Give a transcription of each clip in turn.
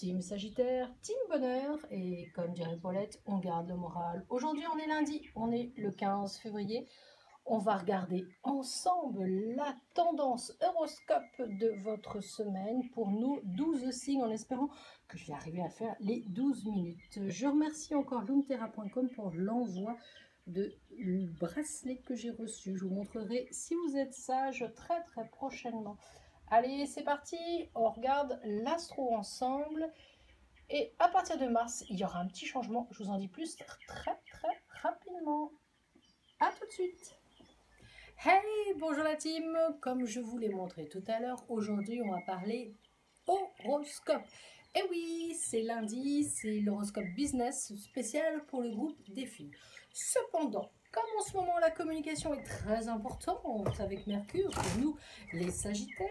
Team Sagittaire, Team Bonheur, et comme dirait Paulette, on garde le moral. Aujourd'hui, on est lundi, on est le 15 février. On va regarder ensemble la tendance horoscope de votre semaine pour nos 12 signes, en espérant que je vais arriver à faire les 12 minutes. Je remercie encore Lumterra.com pour l'envoi de bracelet que j'ai reçu. Je vous montrerai, si vous êtes sage, très prochainement. Allez, c'est parti, on regarde l'astro ensemble. Et à partir de mars, il y aura un petit changement. Je vous en dis plus très rapidement. À tout de suite. Hey, bonjour la team. Comme je vous l'ai montré tout à l'heure, aujourd'hui, on va parler horoscope. Et oui, c'est lundi, c'est l'horoscope business spécial pour le groupe des filles. Cependant, comme en ce moment la communication est très importante avec Mercure, pour nous les Sagittaires,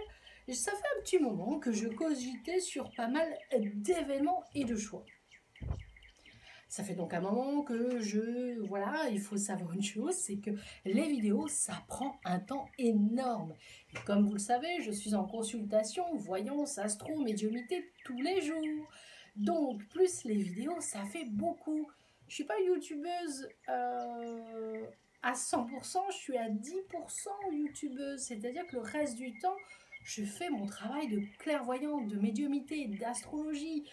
ça fait un petit moment que je cogitais sur pas mal d'événements et de choix. Ça fait donc un moment que voilà, il faut savoir une chose, c'est que les vidéos, ça prend un temps énorme. Et comme vous le savez, je suis en consultation, voyance, astro, médiumnité tous les jours. Donc, plus les vidéos, ça fait beaucoup. Je suis pas youtubeuse à 100%, je suis à 10% youtubeuse. C'est-à-dire que le reste du temps, je fais mon travail de clairvoyante, de médiumité, d'astrologie,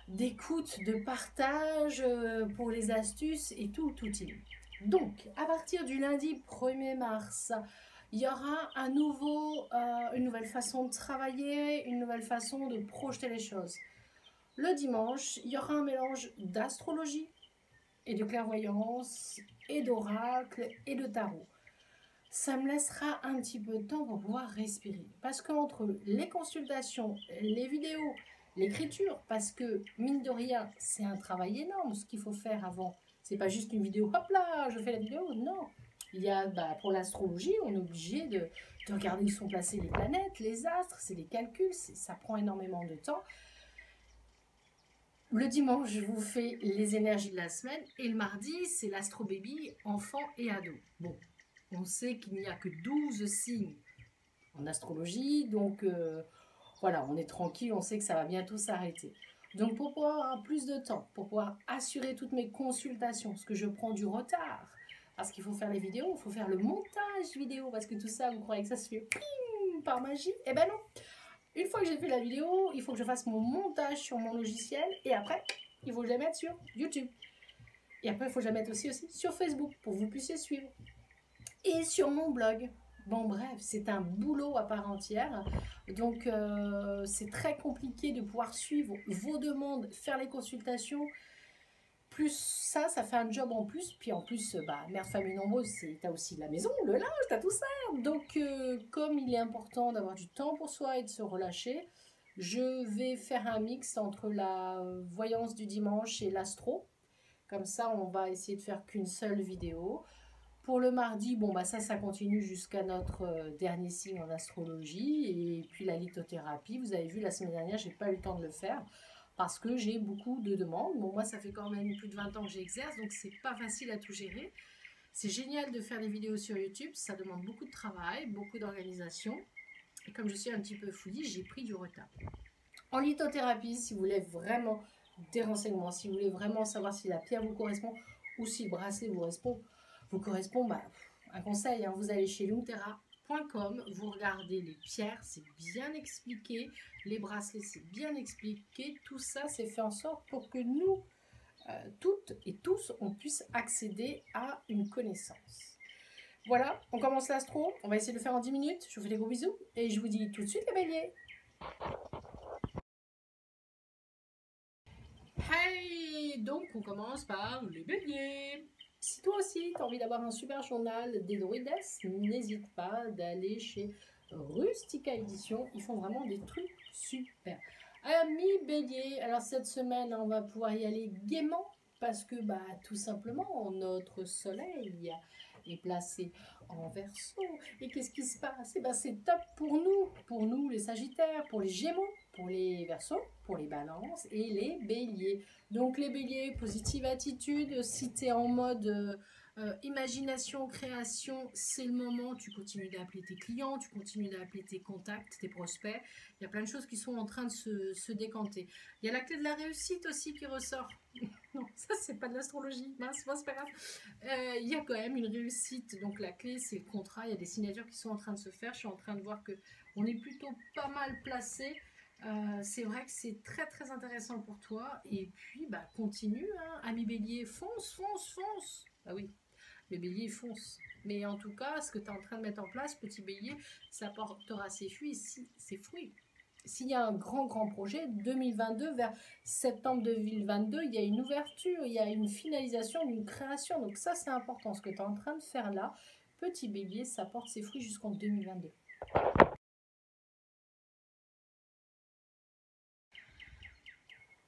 d'écoute, de partage pour les astuces et tout. Donc, à partir du lundi 1er mars, il y aura une nouvelle façon de travailler, une nouvelle façon de projeter les choses. Le dimanche, il y aura un mélange d'astrologie et de clairvoyance et d'oracle et de tarot. Ça me laissera un petit peu de temps pour pouvoir respirer. Parce qu'entre les consultations, les vidéos, l'écriture, parce que mine de rien, c'est un travail énorme ce qu'il faut faire avant. C'est pas juste une vidéo, hop là, je fais la vidéo, non. Il y a, pour l'astrologie, on est obligé de regarder où sont placées les planètes, les astres, c'est des calculs, ça prend énormément de temps. Le dimanche, je vous fais les énergies de la semaine, et le mardi, c'est l'astro baby, enfant et ado. Bon, on sait qu'il n'y a que 12 signes en astrologie, donc voilà, on est tranquille, on sait que ça va bientôt s'arrêter. Donc pour pouvoir avoir plus de temps, pour pouvoir assurer toutes mes consultations, parce que je prends du retard, parce qu'il faut faire les vidéos, il faut faire le montage vidéo, parce que tout ça, vous croyez que ça se fait par magie? Eh ben non. Une fois que j'ai fait la vidéo, il faut que je fasse mon montage sur mon logiciel, et après, il faut que je la mette sur YouTube. Et après, il faut que je la mette aussi sur Facebook, pour que vous puissiez suivre. Et sur mon blog. Bon bref, c'est un boulot à part entière. Donc c'est très compliqué de pouvoir suivre vos demandes, faire les consultations. Plus ça fait un job en plus. Puis en plus, mère de famille nombreuse, t'as aussi la maison, le linge, t'as tout ça. Donc comme il est important d'avoir du temps pour soi et de se relâcher, je vais faire un mix entre la voyance du dimanche et l'astro. Comme ça, on va essayer de faire qu'une seule vidéo. Pour le mardi, bon ça continue jusqu'à notre dernier signe en astrologie. Et puis la lithothérapie, vous avez vu la semaine dernière, j'ai pas eu le temps de le faire parce que j'ai beaucoup de demandes. Bon, moi ça fait quand même plus de 20 ans que j'exerce, donc c'est pas facile à tout gérer. C'est génial de faire des vidéos sur YouTube, ça demande beaucoup de travail, beaucoup d'organisation. Et comme je suis un petit peu fouillie, j'ai pris du retard. En lithothérapie, si vous voulez vraiment des renseignements, si vous voulez vraiment savoir si la pierre vous correspond ou si le bracelet vous correspond, un conseil, vous allez chez lumterra.com, vous regardez les pierres, c'est bien expliqué, les bracelets, c'est bien expliqué, tout ça, c'est fait en sorte pour que nous, toutes et tous, on puisse accéder à une connaissance. Voilà, on commence l'astro, on va essayer de le faire en 10 minutes, je vous fais des gros bisous, et je vous dis tout de suite les béliers. Hey, donc on commence par les béliers. Si toi aussi tu as envie d'avoir un super journal des druides, n'hésite pas d'aller chez Rustica Édition. Ils font vraiment des trucs super. Amis béliers, alors cette semaine on va pouvoir y aller gaiement parce que tout simplement notre soleil est placé en Verseau. Et qu'est-ce qui se passe? C'est top pour nous les Sagittaires, pour les Gémeaux, pour les Verseaux, pour les Balances et les Béliers. Donc les Béliers, positive attitude. Si tu es en mode Imagination, création, c'est le moment. Tu continues d'appeler tes clients, tu continues d'appeler tes contacts, tes prospects. Il y a plein de choses qui sont en train de se décanter. Il y a la clé de la réussite aussi qui ressort. Non, ça c'est pas de l'astrologie, mince, c'est pas grave. Il y a quand même une réussite, donc la clé c'est le contrat, il y a des signatures qui sont en train de se faire, je suis en train de voir que on est plutôt pas mal placé. C'est vrai que c'est très très intéressant pour toi, et puis bah continue, hein, ami bélier, fonce, fonce, fonce. Ah oui, le bélier fonce. Mais en tout cas, ce que tu es en train de mettre en place, petit bélier, ça portera ses fruits. S'il y a un grand projet, 2022, vers septembre 2022, il y a une ouverture, il y a une finalisation d'une création. Donc ça, c'est important. Ce que tu es en train de faire là, petit bélier, ça porte ses fruits jusqu'en 2022.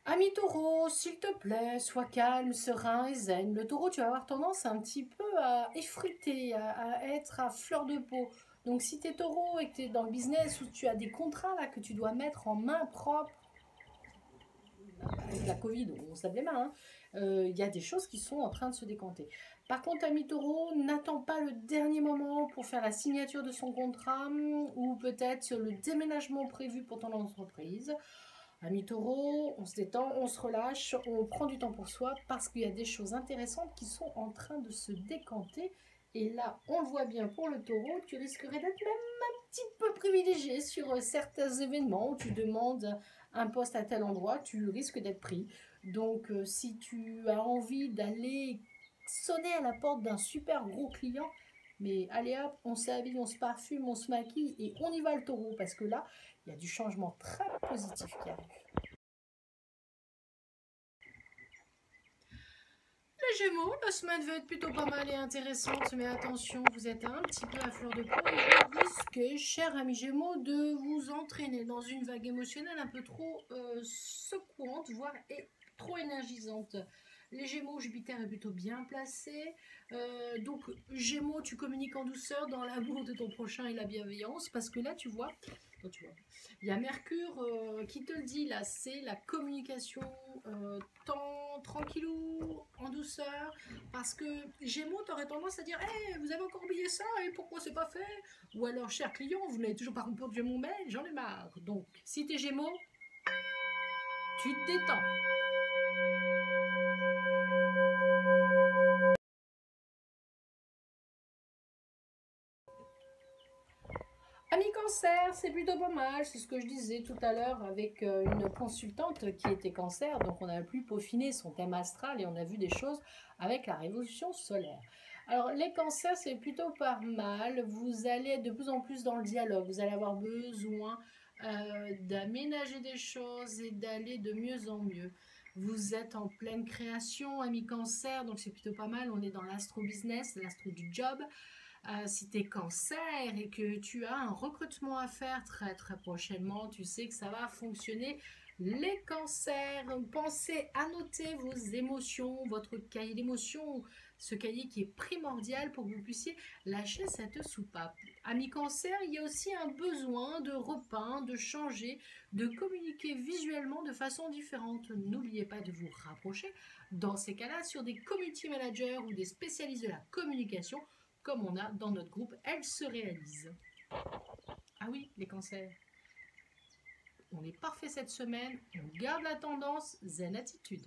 Ami taureau, s'il te plaît, sois calme, serein et zen. Le taureau, tu vas avoir tendance un petit peu à effriter, à être à fleur de peau. Donc si tu es taureau et que tu es dans le business où tu as des contrats là que tu dois mettre en main propre, avec la Covid, on se lave les mains, il y a des choses qui sont en train de se décanter. Par contre, ami taureau, n'attends pas le dernier moment pour faire la signature de son contrat ou peut-être sur le déménagement prévu pour ton entreprise. Ami taureau, on se détend, on se relâche, on prend du temps pour soi parce qu'il y a des choses intéressantes qui sont en train de se décanter. Et là, on le voit bien pour le taureau, tu risquerais d'être même un petit peu privilégié sur certains événements où tu demandes un poste à tel endroit, tu risques d'être pris. Donc, si tu as envie d'aller sonner à la porte d'un super gros client, mais allez hop, on s'habille, on se parfume, on se maquille et on y va le taureau parce que là, il y a du changement très positif qui arrive. Les Gémeaux, la semaine va être plutôt pas mal et intéressante, mais attention, vous êtes un petit peu à fleur de peau et vous risquez, cher ami Gémeaux, de vous entraîner dans une vague émotionnelle un peu trop secouante, voire trop énergisante. Les Gémeaux, Jupiter est plutôt bien placé. Donc, Gémeaux, tu communiques en douceur dans l'amour de ton prochain et la bienveillance, parce que là, tu vois, il y a Mercure qui te le dit, là, c'est la communication tranquillou, en douceur, parce que Gémeaux, tu aurais tendance à dire hey, vous avez encore oublié ça, et pourquoi c'est pas fait? Ou alors, cher client, vous n'avez toujours pas répondu à mon mail, j'en ai marre. Donc, si t'es Gémeaux, tu te détends. Ami cancer, c'est plutôt pas mal, c'est ce que je disais tout à l'heure avec une consultante qui était cancer, donc on a pu peaufiner son thème astral et on a vu des choses avec la révolution solaire. Alors les cancers, c'est plutôt pas mal, vous allez être de plus en plus dans le dialogue, vous allez avoir besoin d'aménager des choses et d'aller de mieux en mieux. Vous êtes en pleine création, ami cancer, donc c'est plutôt pas mal, on est dans l'astro-business, l'astro du job. Si tu es cancer et que tu as un recrutement à faire très très prochainement, tu sais que ça va fonctionner. Les cancers, pensez à noter vos émotions, votre cahier d'émotions, ce cahier qui est primordial pour que vous puissiez lâcher cette soupape. Ami cancer, il y a aussi un besoin de repeindre, de changer, de communiquer visuellement de façon différente. N'oubliez pas de vous rapprocher dans ces cas-là sur des community managers ou des spécialistes de la communication comme on a dans notre groupe, elle se réalise. Ah oui, les cancers. On est parfait cette semaine, on garde la tendance, zen attitude.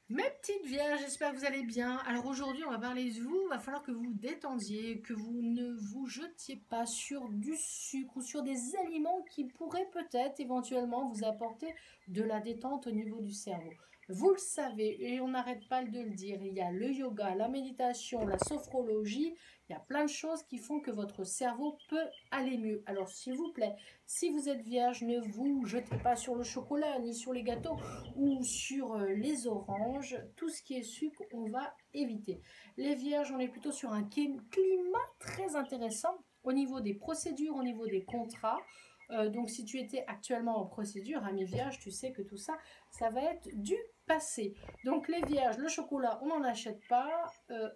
Mes petites vierges, j'espère que vous allez bien. Alors aujourd'hui, on va parler de vous. Il va falloir que vous détendiez, que vous ne vous jetiez pas sur du sucre ou sur des aliments qui pourraient peut-être éventuellement vous apporter de la détente au niveau du cerveau. Vous le savez et on n'arrête pas de le dire. Il y a le yoga, la méditation, la sophrologie. Il y a plein de choses qui font que votre cerveau peut aller mieux. Alors s'il vous plaît, si vous êtes vierge, ne vous jetez pas sur le chocolat ni sur les gâteaux ou sur les oranges. Tout ce qui est sucre, on va éviter. Les vierges, on est plutôt sur un climat très intéressant au niveau des procédures, au niveau des contrats. Donc si tu étais actuellement en procédure, ami vierge, tu sais que tout ça, ça va être du passé. Donc les vierges, le chocolat, on n'en achète pas.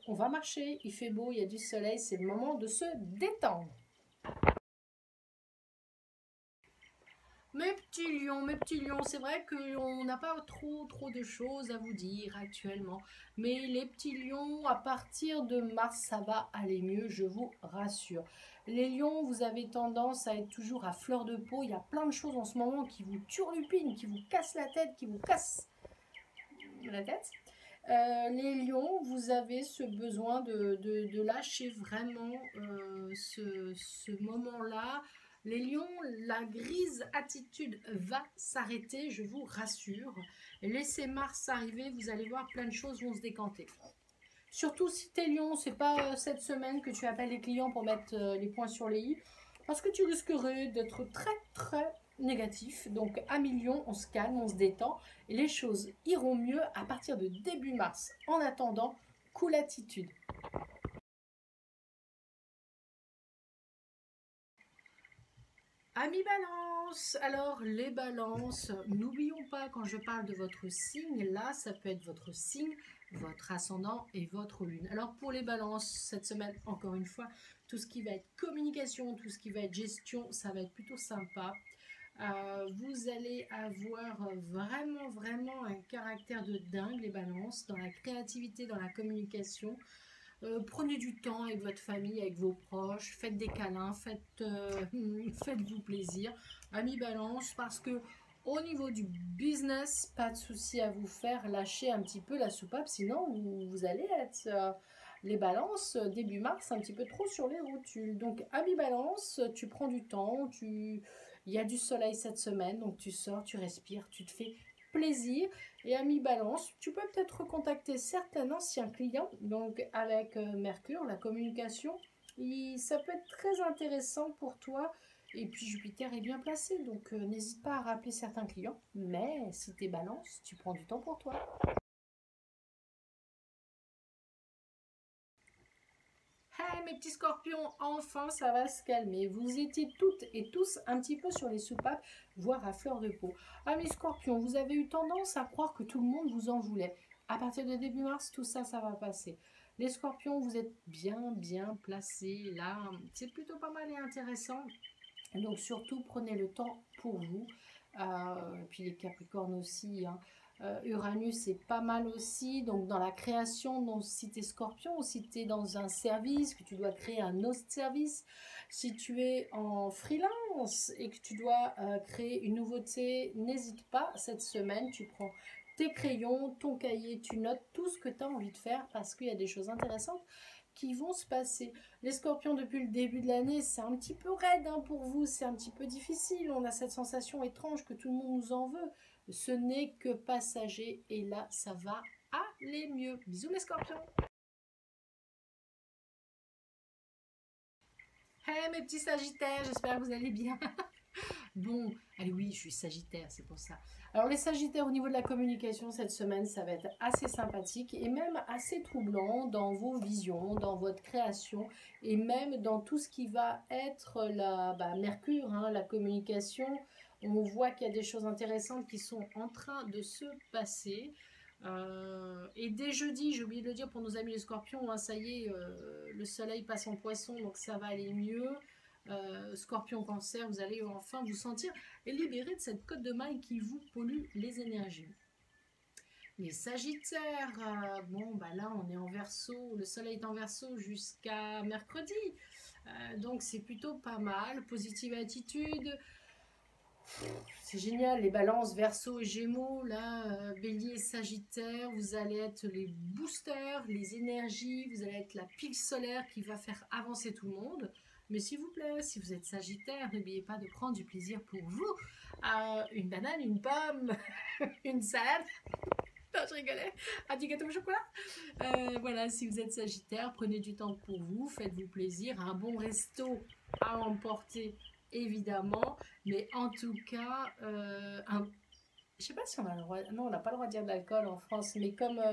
On va marcher, il fait beau, il y a du soleil, c'est le moment de se détendre. Mes petits lions, c'est vrai qu'on n'a pas trop de choses à vous dire actuellement. Mais les petits lions, à partir de mars, ça va aller mieux, je vous rassure. Les lions, vous avez tendance à être toujours à fleur de peau. Il y a plein de choses en ce moment qui vous turlupinent, qui vous cassent la tête, qui vous cassent la tête. Les lions, vous avez ce besoin de lâcher vraiment ce moment-là. Les lions, la grise attitude va s'arrêter, je vous rassure. Laissez Mars arriver, vous allez voir plein de choses vont se décanter. Surtout si t'es lion, c'est pas cette semaine que tu appelles les clients pour mettre les points sur les i, parce que tu risquerais d'être très négatif. Donc à million, on se calme, on se détend, et les choses iront mieux à partir de début mars. En attendant, cool attitude. Amis Balance, alors les balances, n'oublions pas quand je parle de votre signe, là ça peut être votre signe, votre ascendant et votre lune. Alors pour les balances, cette semaine, encore une fois, tout ce qui va être communication, tout ce qui va être gestion, ça va être plutôt sympa. Vous allez avoir vraiment un caractère de dingue les balances, dans la créativité, dans la communication. Prenez du temps avec votre famille, avec vos proches, faites des câlins, faites-vous plaisir. Amis Balance, parce que au niveau du business, pas de souci à vous faire, lâcher un petit peu la soupape, sinon vous allez être les balances début mars un petit peu trop sur les rotules. Donc amis Balance, tu prends du temps, il y a du soleil cette semaine, donc tu sors, tu respires, tu te fais plaisir. Et ami Balance, tu peux peut-être recontacter certains anciens clients, donc avec Mercure, la communication, ça peut être très intéressant pour toi. Et puis Jupiter est bien placé, donc n'hésite pas à rappeler certains clients. Mais si tu es Balance, tu prends du temps pour toi. Hey mes petits scorpions, enfin ça va se calmer. Vous étiez toutes et tous un petit peu sur les soupapes, voire à fleur de peau. Ah mes scorpions, vous avez eu tendance à croire que tout le monde vous en voulait. À partir de début mars, tout ça, ça va passer. Les scorpions, vous êtes bien placés. Là, c'est plutôt pas mal et intéressant. Donc surtout, prenez le temps pour vous. Puis les capricornes aussi, hein. Uranus c'est pas mal aussi, donc dans la création, donc si tu es scorpion ou si tu es dans un service, que tu dois créer un autre service, si tu es en freelance et que tu dois créer une nouveauté, n'hésite pas, cette semaine tu prends tes crayons, ton cahier, tu notes tout ce que tu as envie de faire parce qu'il y a des choses intéressantes qui vont se passer. Les scorpions depuis le début de l'année, c'est un petit peu raide hein, pour vous, c'est un petit peu difficile, on a cette sensation étrange que tout le monde nous en veut. Ce n'est que passager et là, ça va aller mieux. Bisous mes scorpions. Hey mes petits sagittaires, j'espère que vous allez bien. Bon, allez oui, je suis sagittaire, c'est pour ça. Alors les sagittaires au niveau de la communication cette semaine, ça va être assez sympathique et même assez troublant dans vos visions, dans votre création et même dans tout ce qui va être Mercure, hein, la communication. On voit qu'il y a des choses intéressantes qui sont en train de se passer. Et dès jeudi, j'ai oublié de le dire pour nos amis les scorpions, hein, ça y est, le soleil passe en poisson, donc ça va aller mieux. Scorpion cancer, vous allez enfin vous sentir libéré de cette cotte de maille qui vous pollue les énergies. Les sagittaires, bon bah là on est en verso, le soleil est en verso jusqu'à mercredi, donc c'est plutôt pas mal, positive attitude. C'est génial, les balances verso et gémeaux, là, bélier et sagittaire, vous allez être les boosters, les énergies, vous allez être la pile solaire qui va faire avancer tout le monde. Mais s'il vous plaît, si vous êtes sagittaire, n'oubliez pas de prendre du plaisir pour vous. Une banane, une pomme, une salade. Non, je rigolais. Un petit gâteau au chocolat. Voilà, si vous êtes sagittaire, prenez du temps pour vous, faites-vous plaisir. Un bon resto à emporter évidemment, mais en tout cas, je sais pas si on a le droit, non, on n'a pas le droit de dire de l'alcool en France, mais comme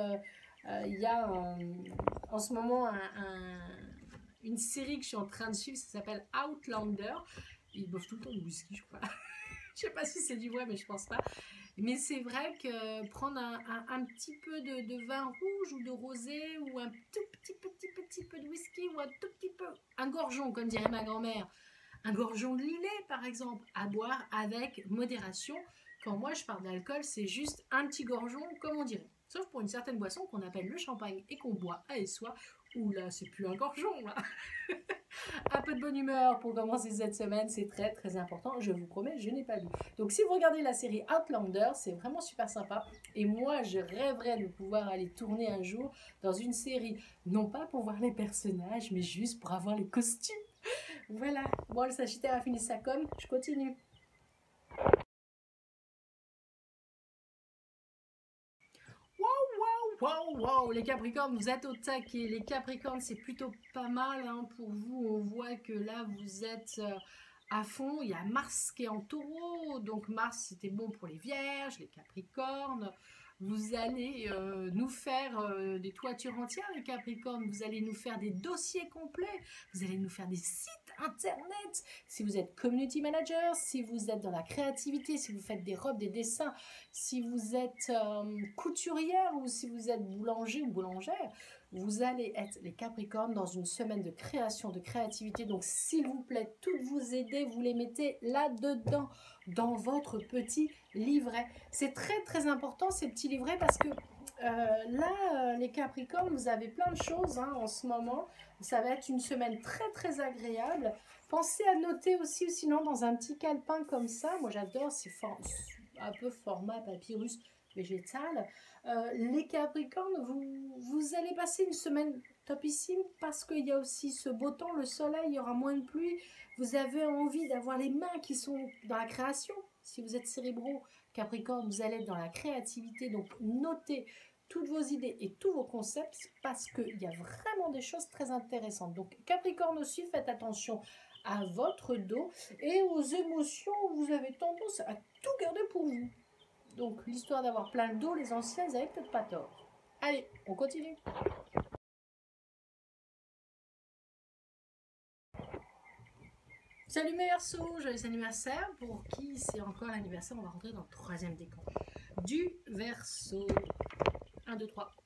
il y a en ce moment une série que je suis en train de suivre, ça s'appelle Outlander, ils boivent tout le temps du whisky, je crois. Je sais pas si c'est du vrai, mais je pense pas. Mais c'est vrai que prendre un petit peu de vin rouge ou de rosé ou un tout petit peu de whisky ou un tout petit peu, un gorgeon, comme dirait ma grand-mère, un gorgeon de lillet par exemple, à boire avec modération. Quand moi je parle d'alcool, c'est juste un petit gorgeon comme on dirait. Sauf pour une certaine boisson qu'on appelle le champagne et qu'on boit à soi. Ouh là, c'est plus un gorgeon là. Un peu de bonne humeur pour commencer cette semaine, c'est très très important. Je vous promets, je n'ai pas lu. Donc si vous regardez la série Outlander, c'est vraiment super sympa. Et moi, je rêverais de pouvoir aller tourner un jour dans une série, non pas pour voir les personnages, mais juste pour avoir les costumes. Voilà. Bon, le Sagittaire a fini sa com, je continue. Wow, les Capricornes, vous êtes au taquet. Les Capricornes, c'est plutôt pas mal hein, pour vous. On voit que là, vous êtes à fond. Il y a Mars qui est en taureau. Donc Mars, c'était bon pour les Vierges, les Capricornes. Vous allez nous faire des toitures entières, les Capricornes. Vous allez nous faire des dossiers complets. Vous allez nous faire des sites internet. Si vous êtes community manager, si vous êtes dans la créativité, si vous faites des robes, des dessins, si vous êtes couturière ou si vous êtes boulanger ou boulangère, vous allez être les Capricornes dans une semaine de création, de créativité. Donc, s'il vous plaît, toutes vos idées, vous les mettez là-dedans, dans votre petit livret. C'est très, très important, ces petits livrets, parce que là, les Capricornes, vous avez plein de choses hein, en ce moment. Ça va être une semaine très, très agréable. Pensez à noter aussi, sinon, dans un petit calepin comme ça. Moi, j'adore ces un peu format papyrus végétal. Les Capricornes, vous allez passer une semaine topissime parce qu'il y a aussi ce beau temps, le soleil, il y aura moins de pluie. Vous avez envie d'avoir les mains qui sont dans la création. Si vous êtes cérébraux, Capricorne, vous allez être dans la créativité. Donc, notez toutes vos idées et tous vos concepts parce qu'il y a vraiment des choses très intéressantes. Donc, Capricorne aussi, faites attention à votre dos et aux émotions. Vous avez tendance à tout garder pour vous. Donc, l'histoire d'avoir plein le dos, les anciens, ils n'avaient peut-être pas tort. Allez, on continue. Salut mes Verseaux, joyeux anniversaire. Pour qui c'est encore l'anniversaire, on va rentrer dans le troisième décan. Du Verseau. 1, 2, 3.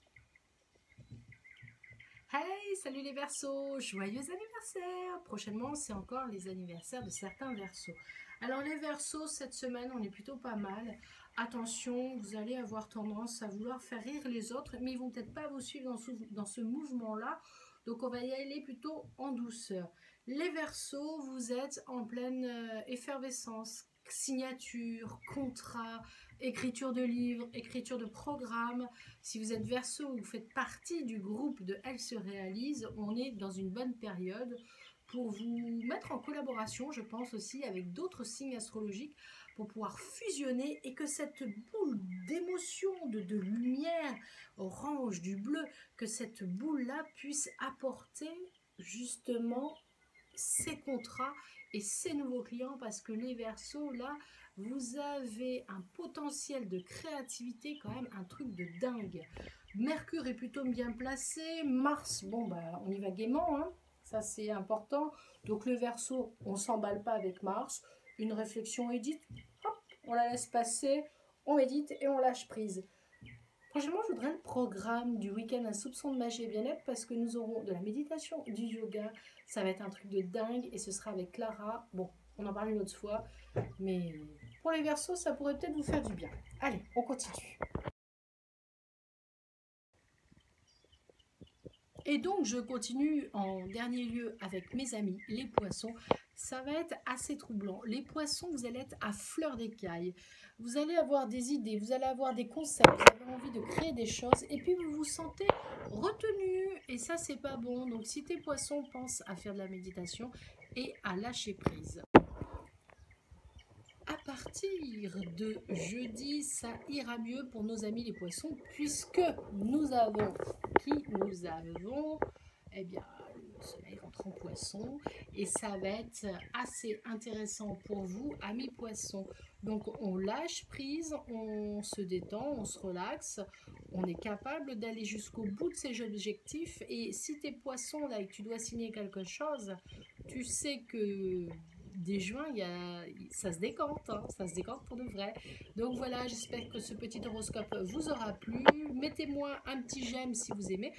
Hey, salut les Verseaux, joyeux anniversaire. Prochainement, c'est encore les anniversaires de certains Verseaux. Alors les Verseaux, cette semaine, on est plutôt pas mal. Attention, vous allez avoir tendance à vouloir faire rire les autres, mais ils vont peut-être pas vous suivre dans ce mouvement-là. Donc on va y aller plutôt en douceur. Les Verseaux, vous êtes en pleine effervescence, signature, contrat, écriture de livres, écriture de programmes. Si vous êtes Verseau ou vous faites partie du groupe de Elle se réalise, on est dans une bonne période pour vous mettre en collaboration, je pense aussi, avec d'autres signes astrologiques pour pouvoir fusionner et que cette boule d'émotion, de lumière orange, du bleu, que cette boule-là puisse apporter justement ces contrats et ces nouveaux clients parce que les Verseaux, là, vous avez un potentiel de créativité, quand même un truc de dingue. Mercure est plutôt bien placé. Mars, bon, bah, on y va gaiement, hein. Ça, c'est important. Donc, le Verseau, on ne s'emballe pas avec Mars. Une réflexion édite, hop, on la laisse passer, on médite et on lâche prise. Prochainement, je voudrais le programme du week-end Un soupçon de magie et bien-être parce que nous aurons de la méditation, du yoga. Ça va être un truc de dingue et ce sera avec Clara. Bon, on en parle une autre fois, mais pour les Verseaux, ça pourrait peut-être vous faire du bien. Allez, on continue. Et donc, je continue en dernier lieu avec mes amis, les poissons. Ça va être assez troublant. Les poissons, vous allez être à fleur d'écaille. Vous allez avoir des idées, vous allez avoir des concepts, vous avez envie de créer des choses. Et puis, vous vous sentez retenu. Et ça, c'est pas bon. Donc, si tes poissons pensent à faire de la méditation et à lâcher prise. À partir de jeudi, ça ira mieux pour nos amis les poissons puisque nous avons eh bien, le soleil rentre en poisson et ça va être assez intéressant pour vous, amis poissons. Donc, on lâche prise, on se détend, on se relaxe, on est capable d'aller jusqu'au bout de ses objectifs et si t'es poisson là et que tu dois signer quelque chose, tu sais que dès juin, ça se décante, hein, ça se décante pour de vrai. Donc voilà, j'espère que ce petit horoscope vous aura plu. Mettez-moi un petit j'aime si vous aimez.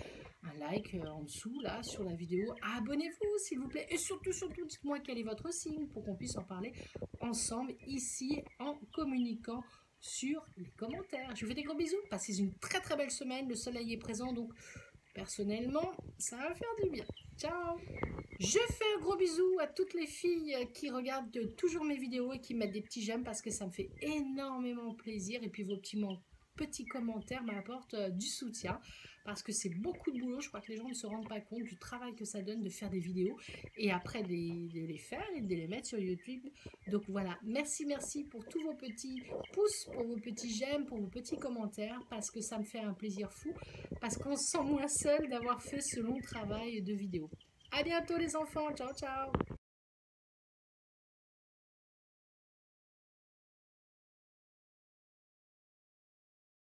un like en dessous, là, sur la vidéo. Abonnez-vous, s'il vous plaît. Et surtout, dites-moi quel est votre signe pour qu'on puisse en parler ensemble ici en communiquant sur les commentaires. Je vous fais des gros bisous. Passez une très très belle semaine. Le soleil est présent, donc personnellement, ça va faire du bien. Ciao! Je fais un gros bisou à toutes les filles qui regardent toujours mes vidéos et qui mettent des petits j'aime parce que ça me fait énormément plaisir. Et puis vos petits commentaires m'apportent du soutien parce que c'est beaucoup de boulot. Je crois que les gens ne se rendent pas compte du travail que ça donne de faire des vidéos et après de les faire et de les mettre sur YouTube. Donc voilà, merci pour tous vos petits pouces, pour vos petits j'aime, pour vos petits commentaires parce que ça me fait un plaisir fou, parce qu'on se sent moins seul d'avoir fait ce long travail de vidéo. À bientôt les enfants, ciao ciao.